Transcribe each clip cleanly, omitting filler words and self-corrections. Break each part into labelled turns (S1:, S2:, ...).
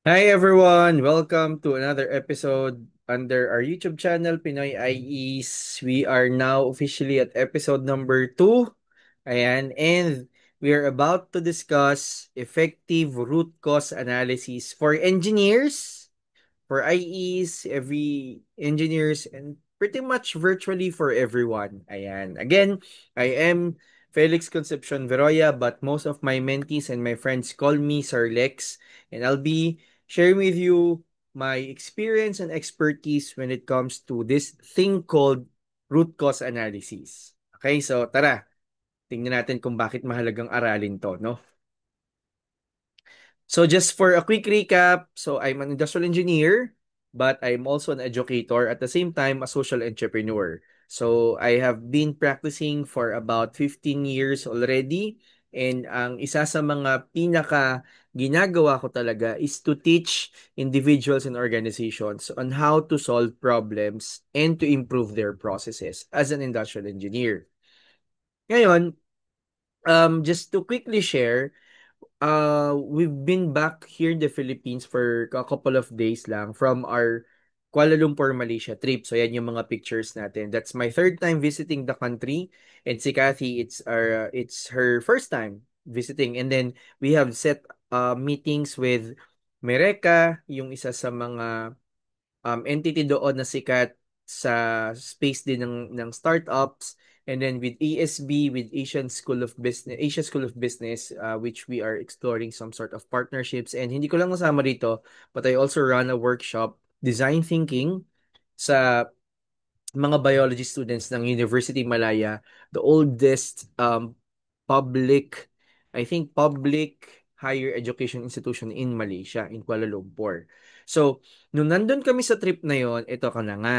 S1: Hi everyone! Welcome to another episode under our YouTube channel, Pinoy IEs. We are now officially at episode number 2. Ayan, and we are about to discuss effective root cause analysis for engineers, for IEs, every engineers, and pretty much virtually for everyone. Ayan. Again, I am Felix Concepcion Veroya, but most of my mentees and my friends call me Sir Lex, and I'll be sharing with you my experience and expertise when it comes to this thing called root cause analysis. Okay, so tara, tingnan natin kung bakit mahalagang aralin to, no? So just for a quick recap, so I'm an industrial engineer, but I'm also an educator at the same time a social entrepreneur. So I have been practicing for about 15 years already, and ang isa sa mga pinaka ginagawa ko talaga is to teach individuals and organizations on how to solve problems and to improve their processes as an industrial engineer. Ngayon, just to quickly share, we've been back here in the Philippines for a couple of days lang from our Kuala Lumpur, Malaysia trip. So yan yung mga pictures natin. That's my third time visiting the country. And si Kathy, it's her first time visiting. And then we have set meetings with Mereka, yung isa sa mga entity doon na sikat sa space din ng startups, and then with ASB, with Asia School of Business, which we are exploring some sort of partnerships. And hindi ko lang nasama dito, but I also run a workshop, design thinking, sa mga biology students ng University Malaya, the oldest public, I think public higher education institution in Malaysia, in Kuala Lumpur. So, nung nandun kami sa trip na yon, ito ka na nga.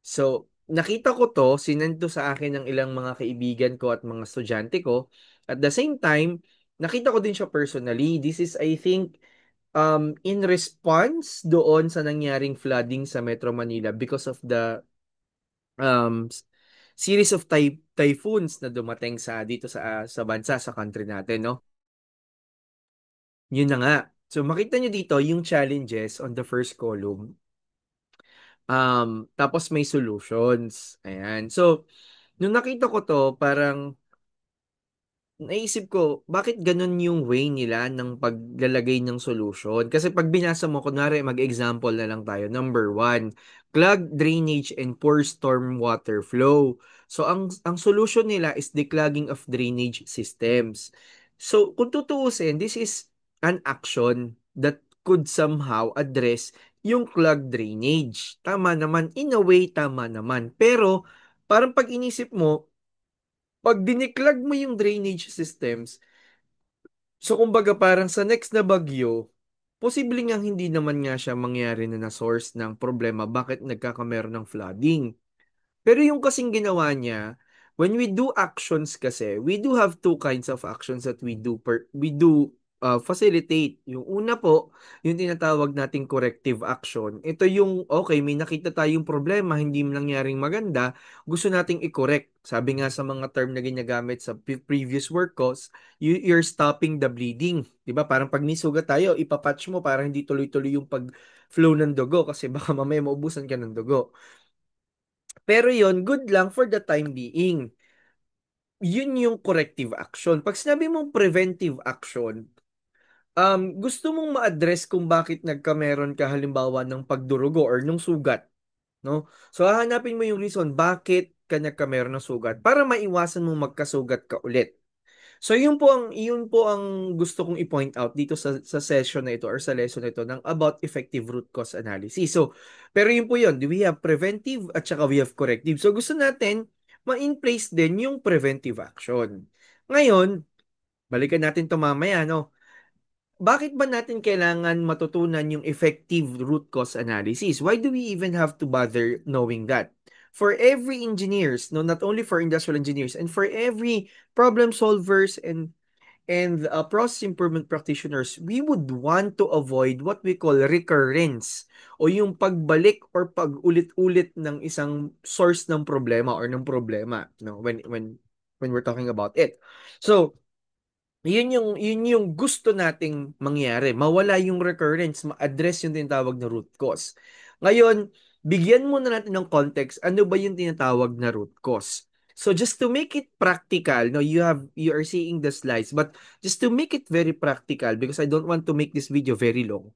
S1: So, nakita ko to, sinend to sa akin ng ilang mga kaibigan ko at mga estudyante ko. At the same time, nakita ko din siya personally. This is, I think, in response doon sa nangyaring flooding sa Metro Manila because of the series of typhoons na dumating sa dito sa bansa, sa country natin, no? Yun na nga. So makita nyo dito yung challenges on the first column. Tapos may solutions. Ayan. So, nung nakita ko to, parang naisip ko, bakit ganun yung way nila ng paglalagay ng solution? Kasi pag binasa mo, kunwari, mag-example na lang tayo. Number one, clogged drainage and poor storm water flow. So, ang solution nila is declogging of drainage systems. So, kung tutuusin, this is an action that could somehow address yung clogged drainage. Tama naman. In a way, tama naman. Pero, parang pag inisip mo, pag diniklag mo yung drainage systems, so kumbaga parang sa next na bagyo, posible nga hindi naman nga siya mangyari na source ng problema bakit nagkakameron ng flooding. Pero yung kasing ginawa niya, when we do actions kasi, we do have two kinds of actions that we do facilitate. Yung una po, yung tinatawag nating corrective action. Ito yung, okay, may nakita tayong problema, hindi nangyaring maganda, gusto nating i-correct. Sabi nga sa mga term na ginagamit sa previous work course, you're stopping the bleeding. 'Di ba? Parang pag nisugat tayo, ipapatch mo para hindi tuloy-tuloy yung pag-flow ng dugo kasi baka mamaya maubusan ka ng dugo. Pero yon good lang for the time being. Yun yung corrective action. Pag sinabi mong preventive action, gusto mong ma-address kung bakit nagkameron ka halimbawa ng pagdurugo or nung sugat, no? So, hahanapin mo yung reason bakit ka nagkameron ng sugat para maiwasan mong magkasugat ka ulit. So yun po ang gusto kong i-point out dito sa session na ito or sa lesson na ito ng about effective root cause analysis. So, pero yun po yun, we have preventive at saka we have corrective. So gusto natin ma-in place din yung preventive action. Ngayon, balikan natin to mamaya, no? Bakit ba natin kailangan matutunan yung effective root cause analysis? Why do we even have to bother knowing that? For every engineers, no, not only for industrial engineers, and for every problem solvers and process improvement practitioners, we would want to avoid what we call recurrence o yung pagbalik or pag-ulit-ulit ng isang source ng problema or ng problema, no, when we're talking about it. So, Yun yung gusto nating mangyari. Mawala yung recurrence, ma-address yung tinatawag na root cause. Ngayon, bigyan muna natin ng context, ano ba yung tinatawag na root cause? So just to make it practical, no, you are seeing the slides, but just to make it very practical because I don't want to make this video very long.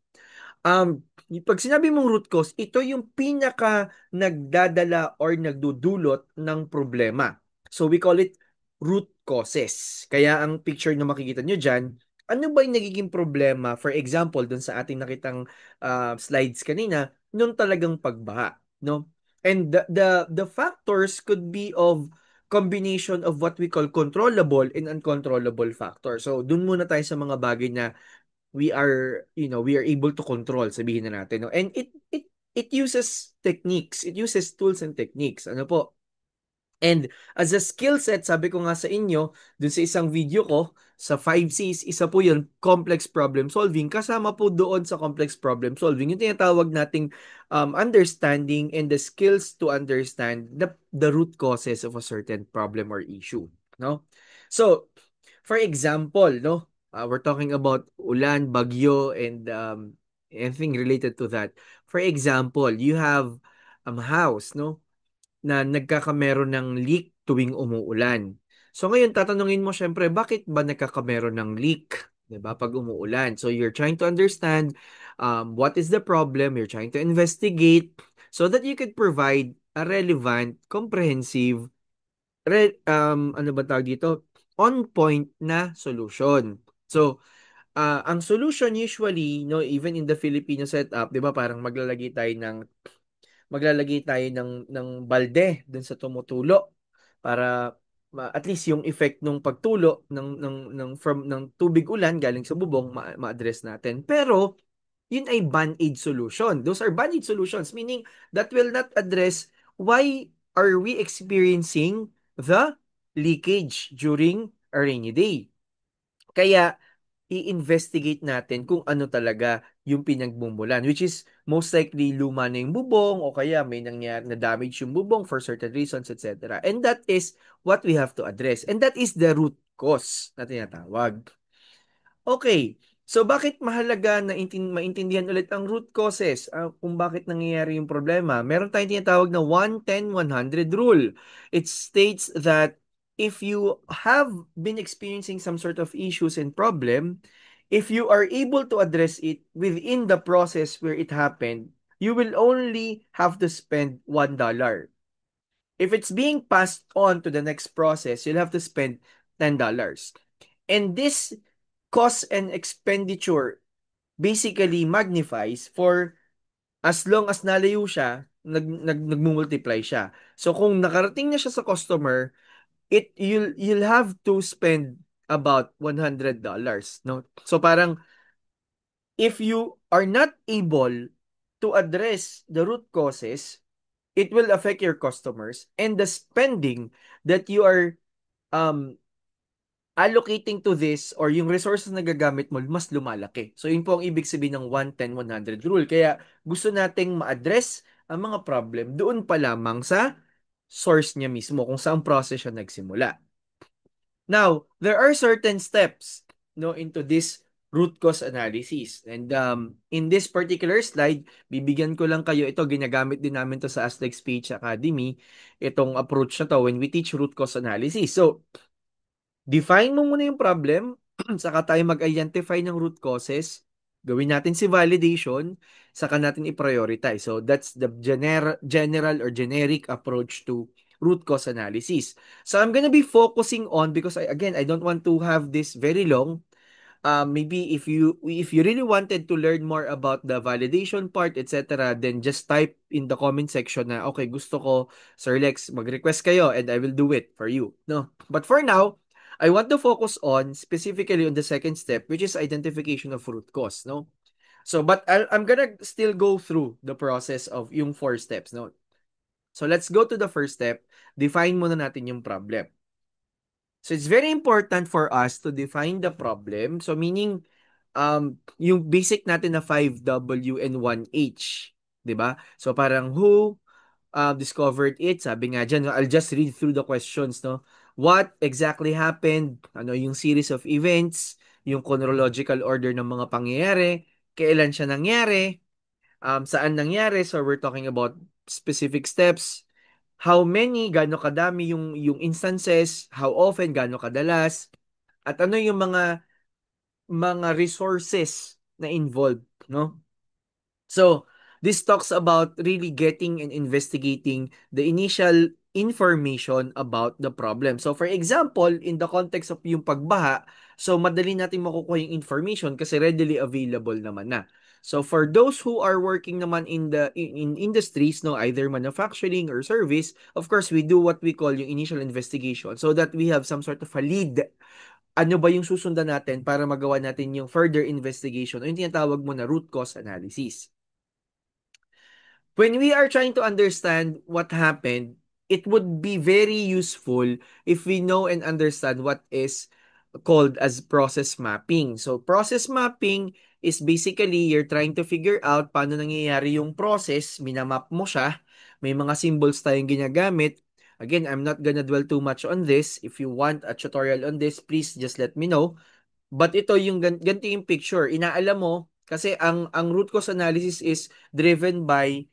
S1: Pag sinabi mong root cause, ito yung pinaka nagdadala or nagdudulot ng problema. So we call it root causes. Kaya ang picture na makikita nyo dyan, ano ba yung nagiging problema? For example, dun sa ating nakitang slides kanina, nung talagang pagbaha, no? And the factors could be of combination of what we call controllable and uncontrollable factors. So, dun muna tayo sa mga bagay na we are able to control, sabihin na natin, no? And it uses techniques, it uses tools and techniques. Ano po? And as a skill set, sabi ko nga sa inyo, dun sa isang video ko, sa 5Cs, isa po yun, complex problem solving. Kasama po doon sa complex problem solving, yung tinatawag nating understanding and the skills to understand the root causes of a certain problem or issue. No? So, for example, no, we're talking about ulan, bagyo, and anything related to that. For example, you have house, no, na nagkakameron ng leak tuwing umuulan. So ngayon tatanungin mo syempre, bakit ba nagkakameron ng leak? 'Di ba? Pag umuulan. So you're trying to understand what is the problem, you're trying to investigate so that you could provide a relevant, comprehensive, ano ba tawag dito? On point na solution. So, ang solution usually, no, even in the Filipino setup, 'di ba, parang maglalagay tayo ng balde dun sa tumutulo para at least yung effect ng pagtulo ng tubig ulan galing sa bubong ma-address natin. Pero yun ay band-aid solution. Those are band-aid solutions, meaning that will not address why are we experiencing the leakage during a rainy day. Kaya i-investigate natin kung ano talaga yung pinagmumulan, which is most likely luma na yung bubong o kaya may nangyari na damage yung bubong for certain reasons, etc. And that is what we have to address. And that is the root cause na tinatawag. Okay. So bakit mahalaga na maintindihan ulit ang root causes, kung bakit nangyayari yung problema? Meron tayong tinatawag na 1-10-100 rule. It states that if you have been experiencing some sort of issues and problem, if you are able to address it within the process where it happened, you will only have to spend $1. If it's being passed on to the next process, you'll have to spend $10. And this cost and expenditure basically magnifies for as long as nalayo siya, nagmumultiply siya. So kung nakarating na siya sa customer, you'll have to spend about $100, no? So parang if you are not able to address the root causes, it will affect your customers and the spending that you are um allocating to this or yung resources na gagamit mo, mas lumalaki. So, yun po ang ibig sabihin ng 1-10-100 rule. Kaya, gusto nating ma-address ang mga problem doon pa lamang sa source niya mismo, kung saan process siya nagsimula. Now, there are certain steps, no, into this root cause analysis. And in this particular slide, bibigyan ko lang kayo, ito, ginagamit din namin to sa Aztec Speech Academy, itong approach na to when we teach root cause analysis. So, define mo muna yung problem, saka tayo mag-identify ng root causes, gawin natin si validation, saka natin i-prioritize. So that's the general or generic approach to root cause analysis. So I'm gonna be focusing on, because again, I don't want to have this very long. Maybe if you really wanted to learn more about the validation part, etc., then just type in the comment section na, okay, gusto ko, Sir Lex, mag-request kayo and I will do it for you. No? But for now, I want to focus on specifically on the second step, which is identification of root cause. No? So, but I'm gonna still go through the process of yung 4 steps. No? So, let's go to the first step. Define muna natin yung problem. So it's very important for us to define the problem. So meaning yung basic natin na 5W and 1H, 'di ba? So parang who discovered it, sabi nga diyan, no? I'll just read through the questions, no? what exactly happened, ano yung series of events, yung chronological order ng mga pangyayari, kailan siya nangyari, saan nangyari. So we're talking about specific steps, how many, gaano kadami yung instances, how often, gaano kadalas, at ano yung mga resources na involved, no? So, this talks about really getting and investigating the initial information about the problem. So, for example, in the context of yung pagbaha, so madali natin makukuha yung information kasi readily available naman na. So, for those who are working naman in industries, no, either manufacturing or service, of course, we do what we call yung initial investigation so that we have some sort of a lead. Ano ba yung susundan natin para magawa natin yung further investigation o yung tinatawag mo na root cause analysis. When we are trying to understand what happened, it would be very useful if we know and understand what is called as process mapping. So, process mapping is basically you're trying to figure out paano nangyayari yung process, minamap mo siya, may mga symbols tayong ginagamit. Again, I'm not gonna dwell too much on this. If you want a tutorial on this, please just let me know. But ito yung ganito yung picture. Inaalam mo kasi ang root cause analysis is driven by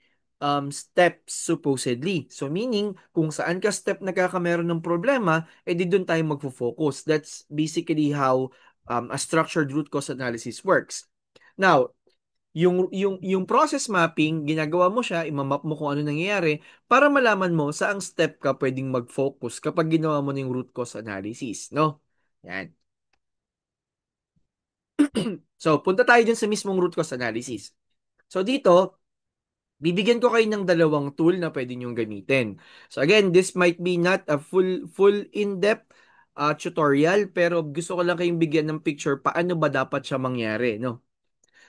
S1: steps supposedly. So meaning kung saan ka step nagkakameron ng problema, edi doon tayo magfo-focus. That's basically how a structured root cause analysis works. Now, yung process mapping, ginagawa mo siya, imamap mo kung ano nangyayari para malaman mo saang step ka pwedeng mag-focus kapag ginawa mo ng root cause analysis, no? Yan. So, punta tayo dun sa mismong root cause analysis. So, dito, bibigyan ko kayo ng dalawang tool na pwede nyong gamitin. So, again, this might be not a full in-depth tutorial, pero gusto ko lang kayong bigyan ng picture paano ba dapat siya mangyari, no?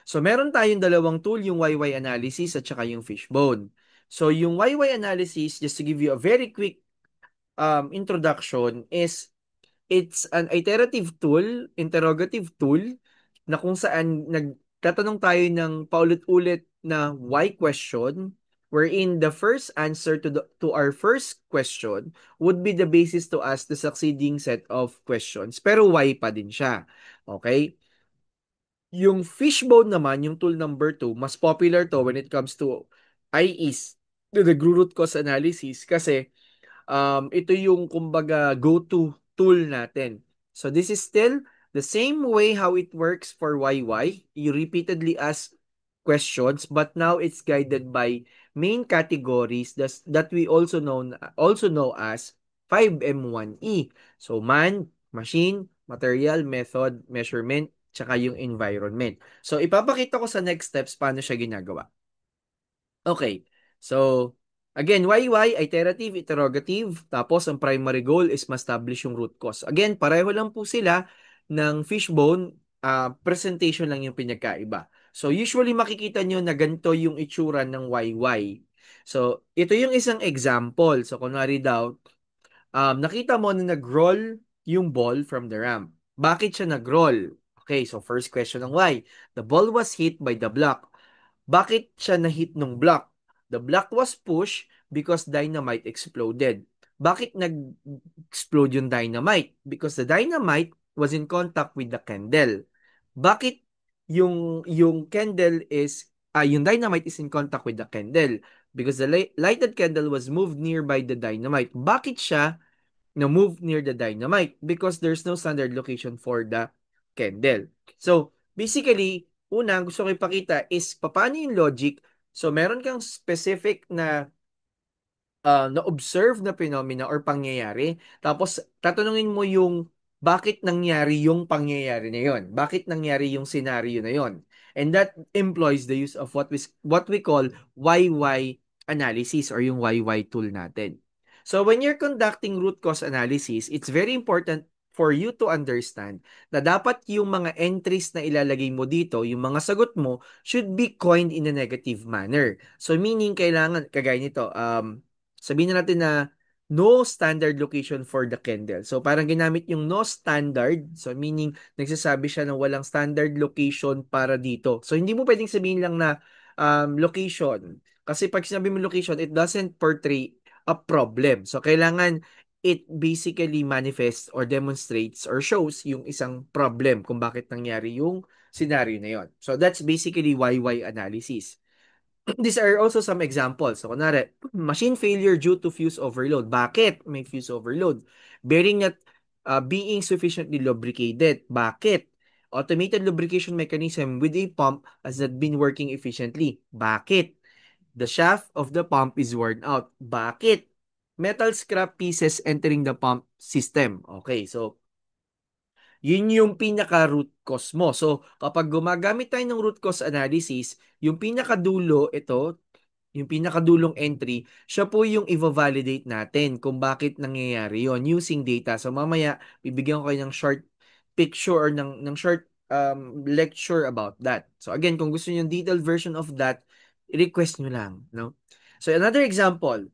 S1: So, meron tayong dalawang tool, yung YY analysis at saka yung fishbone. So, yung YY analysis, just to give you a very quick introduction, is it's an iterative tool, interrogative tool, na kung saan nagtatanong tayo ng paulit-ulit na why question, wherein the first answer to our first question would be the basis to ask the succeeding set of questions. Pero why pa din siya. Okay? Yung fishbone naman, yung tool number 2, mas popular to when it comes to IEs, the root cause analysis, kasi ito yung kumbaga go-to tool natin. So this is still the same way how it works for YY. You repeatedly ask questions, but now it's guided by main categories that we also know as 5M1E. So man, machine, material, method, measurement, tsaka yung environment. So ipapakita ko sa next steps paano siya ginagawa. Okay. So, again, YY, iterative, interrogative. Tapos, ang primary goal is ma-establish yung root cause. Again, pareho lang po sila ng fishbone. Presentation lang yung pinagkaiba. So, usually makikita nyo na ganito yung itsura ng YY. So, ito yung isang example. So, kunwari daw, nakita mo na nag-roll yung ball from the ramp. Bakit siya nag-roll? Okay, so first question ng why. The ball was hit by the block. Bakit siya na-hit nung block? The block was pushed because dynamite exploded. Bakit nag-explode yung dynamite? Because the dynamite was in contact with the candle. Bakit yung candle is yung dynamite is in contact with the candle? Because the lighted candle was moved nearby the dynamite. Bakit siya na move near the dynamite? Because there's no standard location for the candle. So, basically, una, gusto ko ipakita is paano yung logic. So, meron kang specific na-observe na phenomena or pangyayari. Tapos, tatanungin mo yung bakit nangyari yung pangyayari na yon? Bakit nangyari yung scenario na yon? And that employs the use of what we call YY analysis or yung YY tool natin. So, when you're conducting root cause analysis, it's very important for you to understand na dapat yung mga entries na ilalagay mo dito, yung mga sagot mo, should be coined in a negative manner. So, meaning, kailangan, kagaya nito, sabihin na natin na no standard location for the candle. So, parang ginamit yung no standard. So, meaning, nagsasabi siya ng walang standard location para dito. So, hindi mo pwedeng sabihin lang na location. Kasi pag sinabi mo location, it doesn't portray a problem. So, kailangan it basically manifests or demonstrates or shows yung isang problem kung bakit nangyari yung scenario na yon. So that's basically why analysis. These are also some examples. So, kunwari, machine failure due to fuse overload. Bakit may fuse overload? Bearing not being sufficiently lubricated. Bakit? Automated lubrication mechanism with a pump has not been working efficiently. Bakit? The shaft of the pump is worn out. Bakit? Metal scrap pieces entering the pump system. Okay, so yun yung pinaka-root cause mo. So, kapag gumagamit tayo ng root cause analysis, yung pinakadulo, ito, yung pinakadulong entry, siya po yung i-validate natin kung bakit nangyayari yon using data. So, mamaya, bibigyan ko kayo ng short picture or ng short lecture about that. So, again, kung gusto niyo yung detailed version of that, request nyo lang. No? So, another example,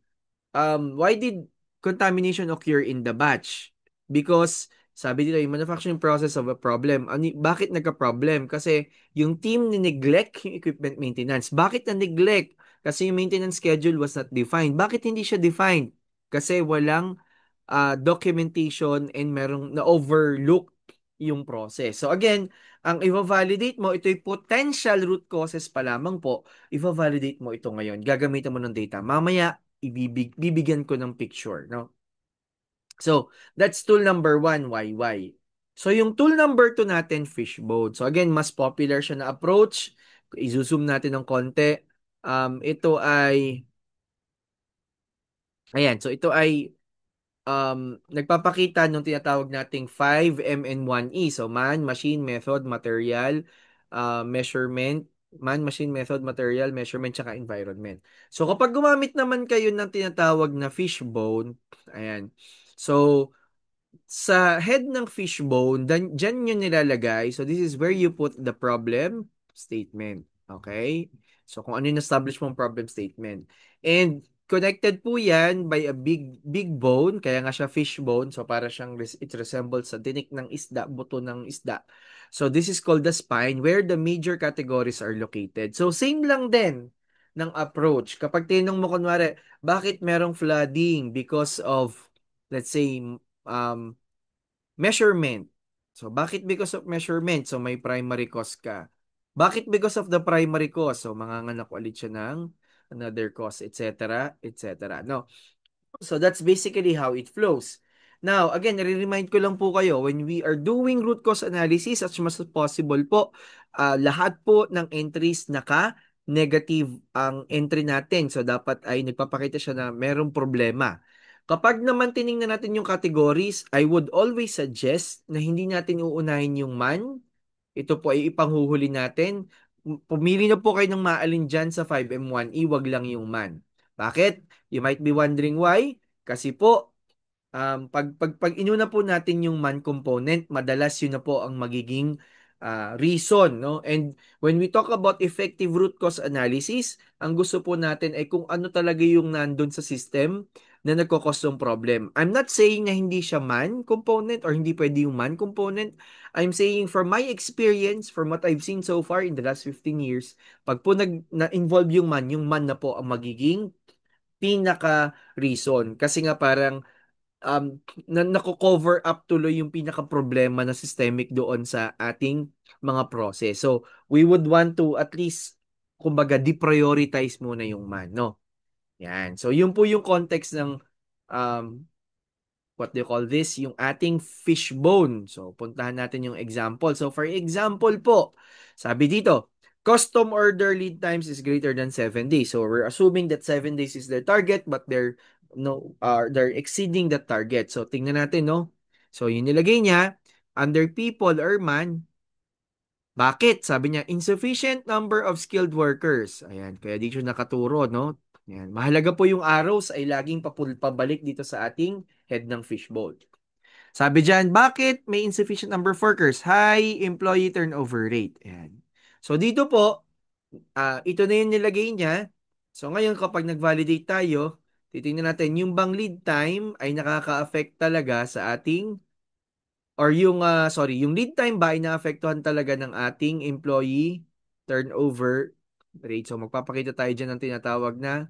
S1: why did contamination occur in the batch? Because sabi dito, yung manufacturing process of a problem. Bakit nagka-problem? Kasi yung team ni-neglect yung equipment maintenance. Bakit na-neglect? Kasi yung maintenance schedule was not defined. Bakit hindi siya defined? Kasi walang documentation and merong na-overlook yung process. So again, ang i-validate mo, ito'y potential root causes pa lamang po. I-validate mo ito ngayon. Gagamitan mo ng data. Mamaya, bibigyan ko ng picture, no? So, that's tool number one, YY. So, yung tool number two natin, Fishbone. So, again, mas popular siya na approach. I-zoom natin ng konti. Ito ay, ayan, so ito ay nagpapakita ng tinatawag nating 5M and 1E. So, man, machine, method, material, measurement, man, machine, method, material, measurement, tsaka environment. So, kapag gumamit naman kayo ng tinatawag na fishbone, ayan, so, sa head ng fishbone, dyan nyo nilalagay. So, this is where you put the problem statement. Okay? So, kung ano yung establish mong problem statement. And, connected po yan by a big bone. Kaya nga siya fishbone. So, para siyang, it resembles sa tinik ng isda, buto ng isda. So, this is called the spine where the major categories are located. So, same lang din ng approach. Kapag tinong mo, kunwari, bakit merong flooding? Because of, let's say, um, measurement. So, bakit because of measurement? So, may primary cause ka. Bakit because of the primary cause? So, manganganak ulit siya ng another cause, etc., etc. No? So, that's basically how it flows. Now, again, nare-remind ko lang po kayo, when we are doing root cause analysis, as much as possible po, lahat po ng entries naka-negative ang entry natin. So, dapat ay nagpapakita siya na merong problema. Kapag naman tiningnan natin yung categories, I would always suggest na hindi natin uunahin yung man. Ito po ay ipanghuhuli natin. Pumili na po kayo ng maalin dyan sa 5M1E, wag lang yung man. Bakit? You might be wondering why. Kasi po, pag inuna po natin yung man component, madalas yun na po ang magiging reason, no? And when we talk about effective root cause analysis, ang gusto po natin ay kung ano talaga yung nandun sa system na nagkakos ng problem. I'm not saying na hindi siya man component or hindi pwede yung man component. I'm saying from my experience, from what I've seen so far in the last 15 years, pag po na-involve yung man na po ang magiging pinaka-reason. Kasi nga parang nako-cover up tuloy yung pinaka-problema na systemic doon sa ating mga process. So, we would want to at least, kumbaga, deprioritize muna yung man, no? Yan. So, yun po yung context ng um, what do you call this? Yung ating fishbone. So, puntahan natin yung example. So, for example po, sabi dito, custom order lead times is greater than 7 days. So, we're assuming that 7 days is their target, but they're exceeding the target. So, tingnan natin, no? So, yun nilagay niya, under people or man, bakit? Sabi niya, insufficient number of skilled workers. Ayan, kaya dito nakaturo, no? Ayan. Mahalaga po yung arrows ay laging pabalik dito sa ating head ng fishbowl. Sabi dyan, bakit may insufficient number of workers? High employee turnover rate. Ayan. So dito po, ito na yung nilagay niya. So ngayon kapag nag-validate tayo, titingnan natin yung bang lead time ay nakaka-affect talaga sa ating or yung lead time ba ay naapektuhan talaga ng ating employee turnover rate. So magpapakita tayo dyan ng tinatawag na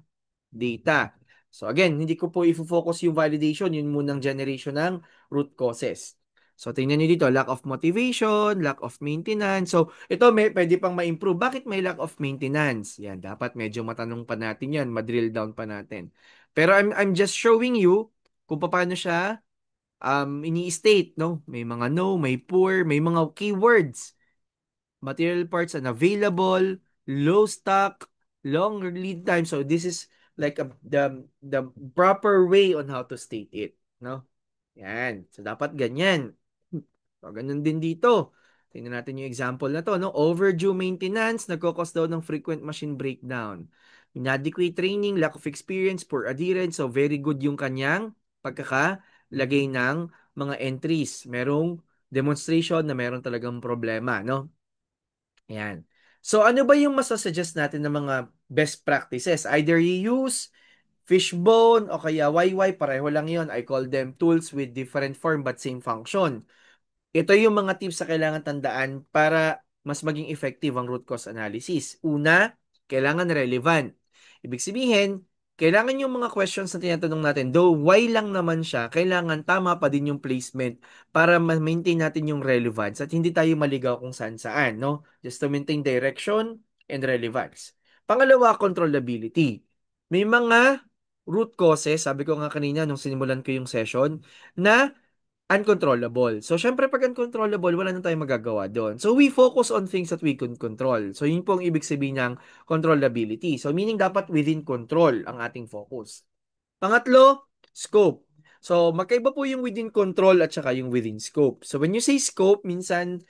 S1: data. So again, hindi ko po i-focus yung validation, yun munang generation ng root causes. So tingnan niyo dito, lack of motivation, lack of maintenance. So ito may pwede pang ma-improve. Bakit may lack of maintenance? Yan, dapat medyo matanong pa natin yan, ma-drill down pa natin. Pero I'm just showing you kung paano siya ini-state, no? May mga no, may poor, may mga keywords. Material parts unavailable, low stock, long lead time. So this is like the proper way on how to state it, no? Yan. So dapat ganyan. So ganun din dito. Tingnan natin yung example na to, no? Overdue maintenance, nagkakos daw ng frequent machine breakdown. Inadequate training, lack of experience, poor adherence. So very good yung kanyang pagkakalagay ng mga entries. Merong demonstration na meron talagang problema, no? Ayan. So ano ba yung masasuggest natin ng mga best practices? Either you use Fishbone o kaya YY, pareho lang yon. I call them tools with different form but same function. Ito yung mga tips na kailangan tandaan para mas maging effective ang root cause analysis. Una, kailangan relevant. Ibig sabihin, kailangan yung mga questions na tinatanong natin, though why lang naman siya, kailangan tama pa din yung placement para ma-maintain natin yung relevance at hindi tayo maligaw kung saan saan, no? Just to maintain direction and relevance. Pangalawa, controllability. May mga root causes, sabi ko nga kanina nung sinimulan ko yung session, na uncontrollable. So, syempre, pag uncontrollable, wala na tayong magagawa doon. So, we focus on things that we can control. So, yun po ang ibig sabihin ng controllability. So, meaning dapat within control ang ating focus. Pangatlo, scope. So, magkaiba po yung within control at saka yung within scope. So, when you say scope, minsan,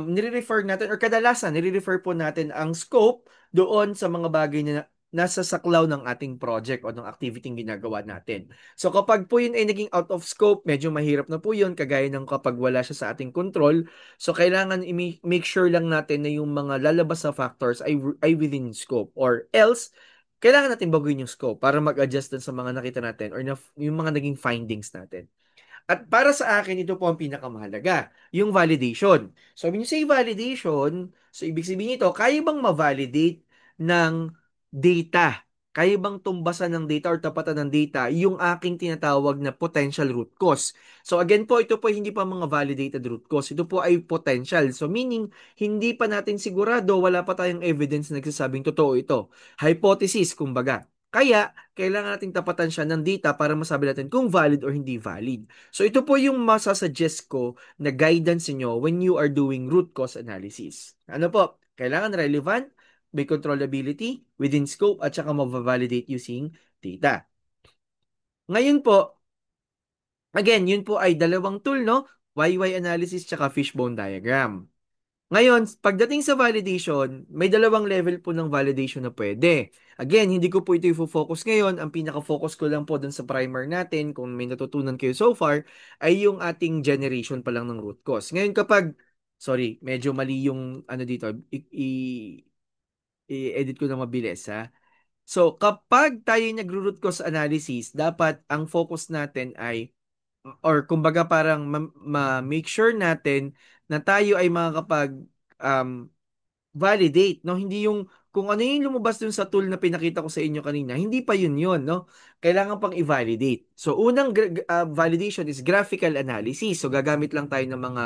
S1: nire-refer natin, or kadalasan, nire-refer po natin ang scope doon sa mga bagay na nasa saklaw ng ating project o ng activity ginagawa natin. So, kapag po yun ay naging out of scope, medyo mahirap na po yun, kagaya ng kapag wala siya sa ating control. So, kailangan i-make sure lang natin na yung mga lalabas na factors ay within scope. Or else, kailangan natin baguhin yung scope para mag-adjust dun sa mga nakita natin or yung mga naging findings natin. At para sa akin, ito po ang pinakamahalaga, yung validation. So, when you say validation, so ibig sabihin nito, kaya bang ma-validate ng data? Kaya bang tumbasan ng data or tapatan ng data yung aking tinatawag na potential root cause? So again po, ito po hindi pa mga validated root cause. Ito po ay potential. So meaning, hindi pa natin sigurado, wala pa tayong evidence na nagsasabing totoo ito. Hypothesis, kumbaga. Kaya, kailangan nating tapatan siya ng data para masabi natin kung valid or hindi valid. So ito po yung masasuggest ko na guidance niyo when you are doing root cause analysis. Ano po? Kailangan relevant, may controllability, within scope, at saka ma-validate using data. Ngayon po, again, yun po ay dalawang tool, no? YY analysis tsaka fishbone diagram. Ngayon, pagdating sa validation, may dalawang level po ng validation na pwede. Again, hindi ko po ito i-focus ngayon. Ang pinaka-focus ko lang po dun sa primer natin, kung may natutunan kayo so far, ay yung ating generation pa lang ng root cause. Ngayon kapag, sorry, medyo mali yung ano dito, i-edit ko na mabilis ha. So, kapag tayo nagro-root cause analysis, dapat ang focus natin ay or kumbaga parang ma-make sure natin na tayo ay makakapag um, validate, no? Hindi yung kung ano yung lumabas dun sa tool na pinakita ko sa inyo kanina, hindi pa yun, no? Kailangan pang i-validate. So, unang validation is graphical analysis. So, gagamit lang tayo ng mga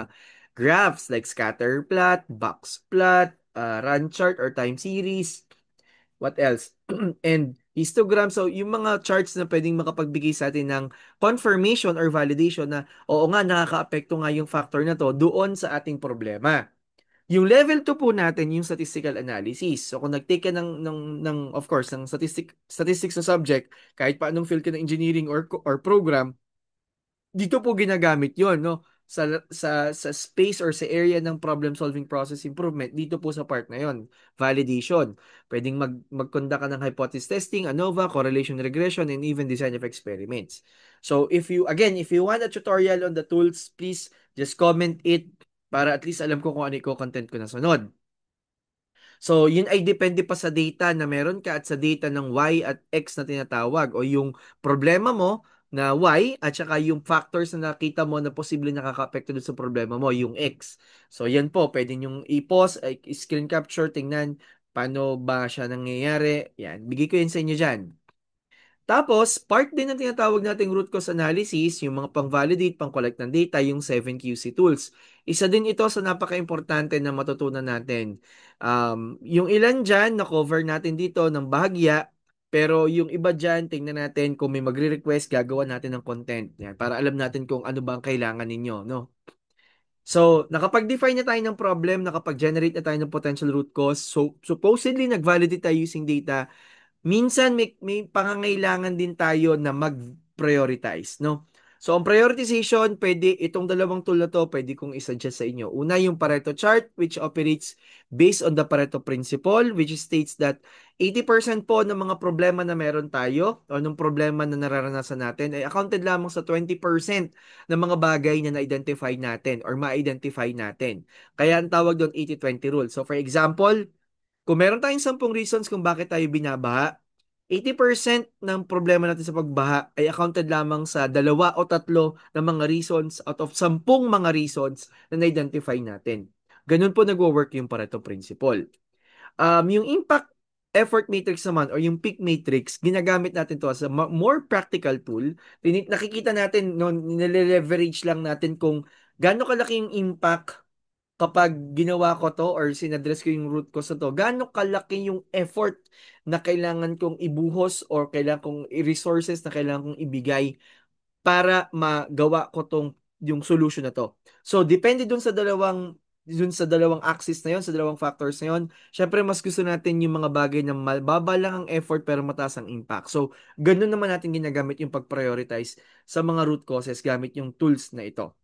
S1: graphs like scatter plot, box plot, run chart or time series. What else? And histogram. So, yung mga charts na pwedeng makapagbigay sa atin ng confirmation or validation na oo nga, nakaka-apekto nga yung factor na to doon sa ating problema. Yung level 2 po natin, yung statistical analysis. So, kung nag-take ka of course, ng statistics na subject, kahit pa anong field ka ng engineering or program, dito po ginagamit yon, no? Sa space or sa area ng problem solving process improvement, dito po sa part na yon, validation. Pwedeng mag-conduct ka ng hypothesis testing, ANOVA, correlation regression, and even design of experiments. So if you want a tutorial on the tools, please just comment it para at least alam ko kung ano i-content ko na sunod. So, yun ay depende pa sa data na meron ka at sa data ng Y at X na tinatawag o yung problema mo na Y at saka yung factors na nakita mo na posible nakaka-apekto dun sa problema mo, yung X. So, yan po, pwede nyong i-pause, screen capture, tingnan paano ba siya nangyayari. Yan, bigay ko yun sa inyo dyan. Tapos, part din ng tinatawag nating root cause analysis, yung mga pang-validate, pang-collect ng data, yung 7QC tools. Isa din ito sa napaka-importante na matutunan natin. Yung ilan dyan, na-cover natin dito ng bahagya, pero yung iba dyan, tingnan natin kung may magre-request, gagawa natin ng content. Yan, para alam natin kung ano ba ang kailangan ninyo, no? So, nakapag-define na tayo ng problem, nakapag-generate na tayo ng potential root cause. So, supposedly, nag-validate tayo using data. Minsan may pangangailangan din tayo na mag-prioritize, no? So, ang prioritization, pwede itong dalawang tool na to, pwede kong isuggest sa inyo. Una, yung Pareto chart, which operates based on the Pareto principle, which states that 80% po ng mga problema na meron tayo o ng problema na nararanasan natin ay accounted lamang sa 20% ng mga bagay na na-identify natin or ma-identify natin. Kaya ang tawag doon 80-20 rule. So, for example, kung meron tayong 10 reasons kung bakit tayo binabaha, 80% ng problema natin sa pagbaha ay accounted lamang sa dalawa o tatlo na mga reasons out of 10 mga reasons na na-identify natin. Ganun po nagwo-work yung Pareto Principle. Yung impact effort matrix naman or yung peak matrix, ginagamit natin to as a more practical tool. Nakikita natin, no, nile-leverage lang natin kung gaano kalaki yung impact kapag ginawa ko to or sinadress ko yung root cause na to, gaano kalaki yung effort na kailangan kong ibuhos or kailangan kong resources na kailangan kong ibigay para magawa ko tong yung solution na to. So, depende dun sa dalawang axis na yon, sa dalawang factors na yon. Syempre, mas gusto natin yung mga bagay na mababa lang ang effort pero mataas ang impact. So, ganun naman natin ginagamit yung pag-prioritize sa mga root causes gamit yung tools na ito.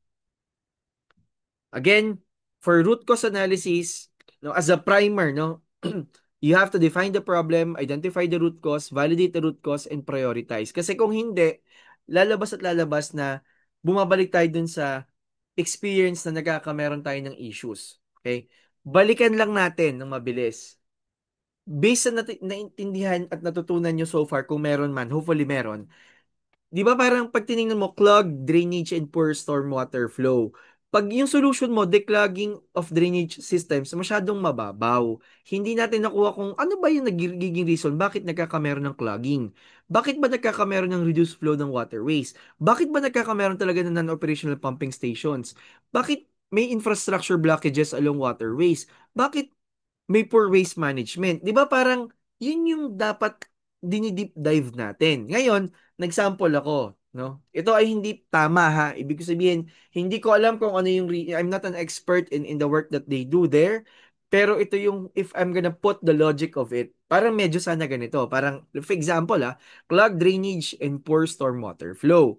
S1: Again, for root cause analysis, no, as a primer, no, you have to define the problem, identify the root cause, validate the root cause, and prioritize. Kasi kung hindi, lalabas at lalabas na bumabalik tayo dun sa experience na nagkakameron tayo ng issues. Okay? Balikan lang natin ng mabilis. Based sa naintindihan at natutunan nyo so far, kung meron man, hopefully meron, di ba parang pag tinignan mo, clog, drainage, and poor stormwater flow. Pag yung solution mo, declogging of drainage systems, masyadong mababaw. Hindi natin nakuha kung ano ba yung nagiging reason, bakit nagkakameron ng clogging? Bakit ba nagkakameron ng reduced flow ng waterways? Bakit ba nagkakameron talaga ng non-operational pumping stations? Bakit may infrastructure blockages along waterways? Bakit may poor waste management? Di ba parang yun yung dapat dini-deep dive natin. Ngayon, nag-sample ako, no? Ito ay hindi tama ha. Ibig sabihin, hindi ko alam kung ano yung I'm not an expert in the work that they do there. Pero ito yung if I'm gonna put the logic of it, parang medyo sana ganito. Parang, for example clogged drainage and poor stormwater flow.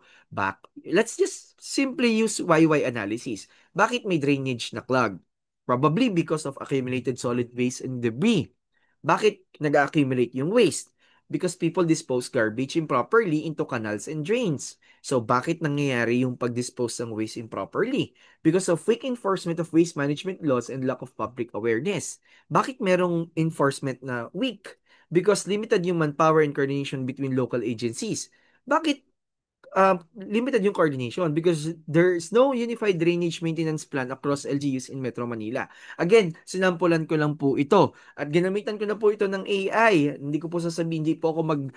S1: Let's just simply use YY analysis. Bakit may drainage na clog? Probably because of accumulated solid waste and debris. Bakit nag-accumulate yung waste? Because people dispose garbage improperly into canals and drains. So, bakit nangyayari yung pag-dispose ng waste improperly? Because of weak enforcement of waste management laws and lack of public awareness. Bakit merong enforcement na weak? Because limited yung manpower and coordination between local agencies. Bakit limited yung coordination because there's no unified drainage maintenance plan across LGUs in Metro Manila. Again, sinampulan ko lang po ito at ginamitan ko na po ito ng AI. Hindi ko po sasabihin, hindi po ako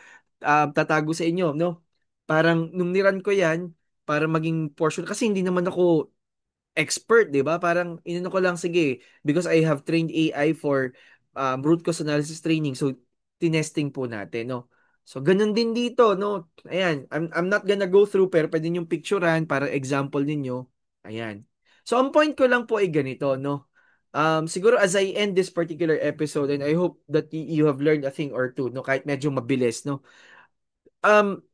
S1: tatago sa inyo, no? Parang nung niran ko yan, para maging portion, kasi hindi naman ako expert, 'di ba? Parang inano ko lang sige because I have trained AI for root cause analysis training. So tinesting po natin, no. So ganun din dito, no. Ayan, I'm not gonna go through pero pwede niyo picturean para example ninyo. Ayan. So ang point ko lang po ay ganito, no. Siguro as I end this particular episode and I hope that you have learned a thing or two, no, kahit medyo mabilis, no.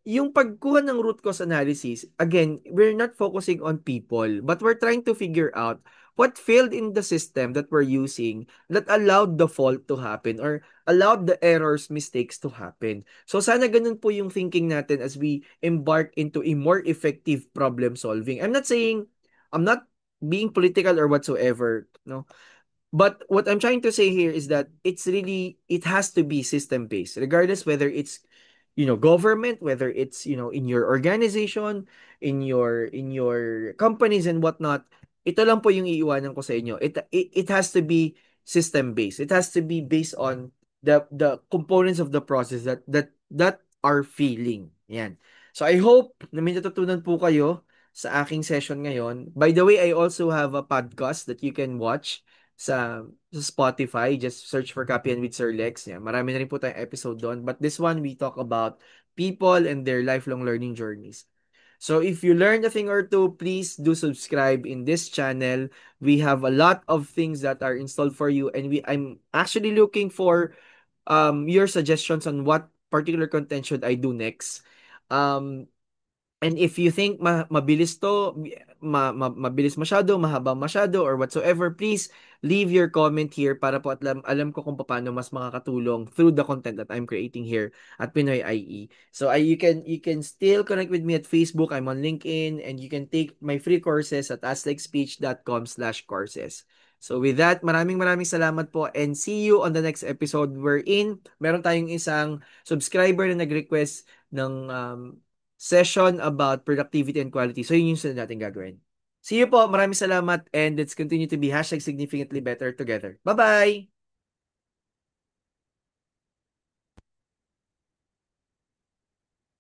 S1: Yung pagkuha ng root cause analysis, again, we're not focusing on people, but we're trying to figure out what failed in the system that we're using that allowed the fault to happen or allowed the errors, mistakes to happen. So sana ganun po yung thinking natin as we embark into a more effective problem solving. I'm not being political or whatsoever, no? But what I'm trying to say here is that it has to be system based, regardless whether it's, government, whether it's, in your organization, in your companies and whatnot. Ito lang po yung iiwanan ko sa inyo. It has to be system based. It has to be based on the components of the process that are feeling. Yan. So I hope na may natutunan po kayo sa aking session ngayon. By the way, I also have a podcast that you can watch sa Spotify. Just search for Copy and with Sir Lex. Yeah, marami na rin po tayong episode doon. But this one, we talk about people and their lifelong learning journeys. So if you learned a thing or two, please do subscribe in this channel. We have a lot of things that are installed for you, and I'm actually looking for your suggestions on what particular content should I do next. Um And if you think mabilis to, mabilis masyado, mahaba masyado, or whatsoever, please leave your comment here para po at alam ko kung paano mas makakatulong through the content that I'm creating here at Pinoy IE. So you can still connect with me at Facebook. I'm on LinkedIn, and you can take my free courses at aztecspeech.com/courses. So with that, maraming maraming salamat po, and see you on the next episode wherein meron tayong isang subscriber na nag-request ng session about productivity and quality. So, yun yung sunod natin gagawin. See you po. Maraming salamat, and let's continue to be #significantly better together. Bye-bye!